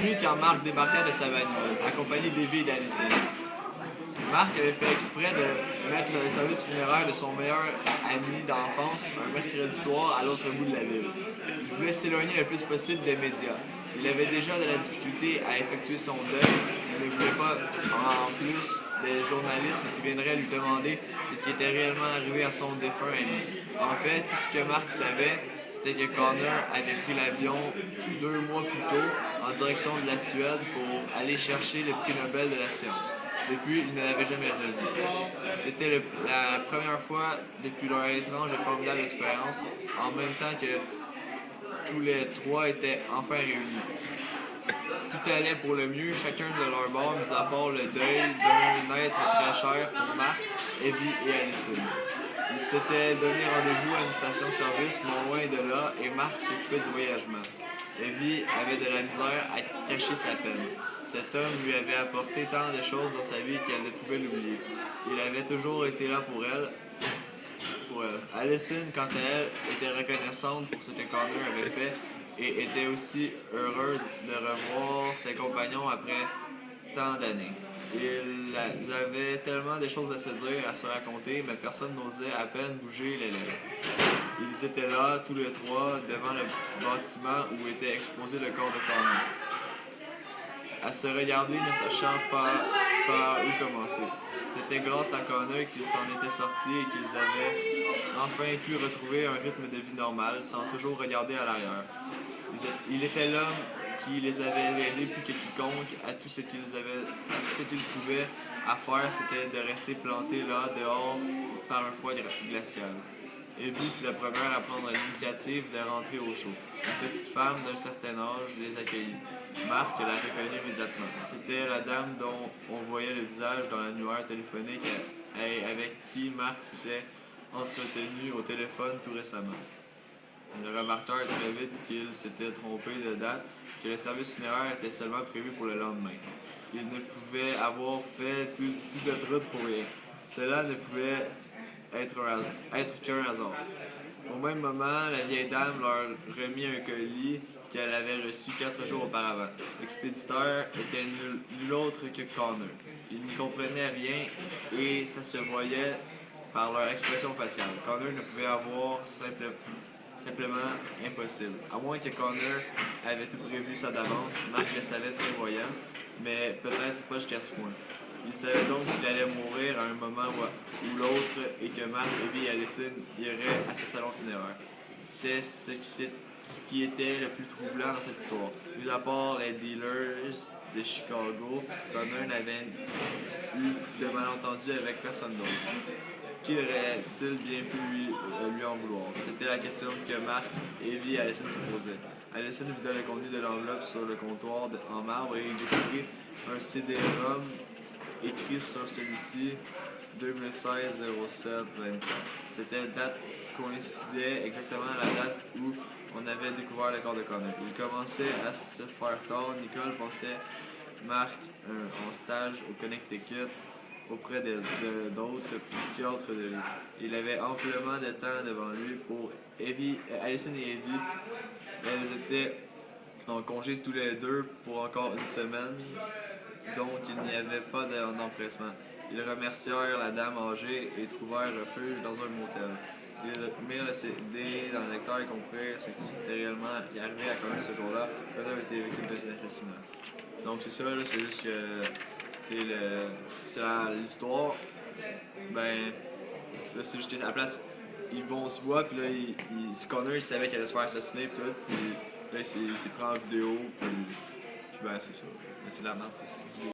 nuit quand Mark débarqua de sa bagnole, accompagné d'Evie et d'Allison. Mark avait fait exprès de mettre le service funéraire de son meilleur ami d'enfance un mercredi soir à l'autre bout de la ville. Il voulait s'éloigner le plus possible des médias. Il avait déjà de la difficulté à effectuer son deuil. Il ne voulait pas, en plus, des journalistes qui viendraient lui demander ce qui était réellement arrivé à son défunt ami. En fait, tout ce que Mark savait, c'était que Connor avait pris l'avion 2 mois plus tôt en direction de la Suède pour aller chercher le prix Nobel de la science. Depuis, il ne l'avait jamais revu. C'était la première fois depuis leur étrange et formidable expérience, en même temps que tous les trois étaient enfin réunis. Tout allait pour le mieux, chacun de leur bord, mis à part le deuil d'un être très cher pour Mark, Evie et Allison. Ils s'étaient donné rendez-vous à une station-service non loin de là et Mark s'occupait du voyagement. Evie avait de la misère à cacher sa peine. Cet homme lui avait apporté tant de choses dans sa vie qu'elle ne pouvait l'oublier. Il avait toujours été là pour elle. Allison, quant à elle, était reconnaissante pour ce que Connor avait fait et était aussi heureuse de revoir ses compagnons après tant d'années. Ils avaient tellement de choses à se dire, à se raconter, mais personne n'osait à peine bouger les lèvres. Ils étaient là, tous les trois, devant le bâtiment où était exposé le corps de Connor, à se regarder, ne sachant pas par où commencer. C'était grâce à Connor qu'ils s'en étaient sortis et qu'ils avaient enfin pu retrouver un rythme de vie normal sans toujours regarder à l'arrière. Il était l'homme qui les avait aidés plus que quiconque à tout ce qu'ils pouvaient à faire, c'était de rester plantés là, dehors, par un froid glacial. Evie fut la première à prendre l'initiative de rentrer au chaud. Une petite femme d'un certain âge les accueillit. Mark la reconnut immédiatement. C'était la dame dont on voyait le visage dans l'annuaire téléphonique avec qui Mark s'était entretenu au téléphone tout récemment. Ils remarquèrent très vite qu'il s'était trompé de date, que le service funéraire était seulement prévu pour le lendemain. Ils ne pouvaient avoir fait toute cette route pour rien. Cela ne pouvait être qu'un hasard. Au même moment, la vieille dame leur remit un colis qu'elle avait reçu 4 jours auparavant. L'expéditeur était nul autre que Connor. Ils n'y comprenaient rien et ça se voyait par leur expression faciale. Connor ne pouvait avoir simplement impossible. À moins que Connor avait tout prévu ça d'avance, Mark le savait très voyant, mais peut-être pas jusqu'à ce point. Il savait donc qu'il allait mourir à un moment ou l'autre et que Mark, Evie et Allison iraient à ce salon funéraire. C'est ce qui était le plus troublant dans cette histoire. Mis à part les dealers de Chicago, Connor n'avait eu de malentendu avec personne d'autre. Qui aurait-il bien pu lui en vouloir? C'était la question que Mark, Evie et Allison se posaient. Allison vida le contenu de l'enveloppe sur le comptoir en marbre et découvrit un CD-ROM écrit sur celui-ci 2016-07-24. Cette date coïncidait exactement à la date où on avait découvert le corps de Connor. Il commençait à se faire tard. Nicole pensait Mark en stage au Connecticut auprès d'autres psychiatres de lui. Il avait amplement de temps devant lui pour Allison et Evie. Elles étaient en congé tous les deux pour encore une semaine, donc il n'y avait pas d'empressement. Ils remercièrent la dame âgée et trouvèrent refuge dans un motel. Ils mirent le CD dans le lecteur et comprirent ce qui s'était réellement arrivé à Connor ce jour-là. Connor était victime d'un assassinat. Donc c'est ça, là, c'est juste que c'est l'histoire. Ben, là, c'est juste qu'à la place, ils vont se voir, puis là, Connor, il savait qu'il allait se faire assassiner, puis tout, puis là, il s'est pris en vidéo, puis ben, c'est ça. Mais c'est la merde, c'est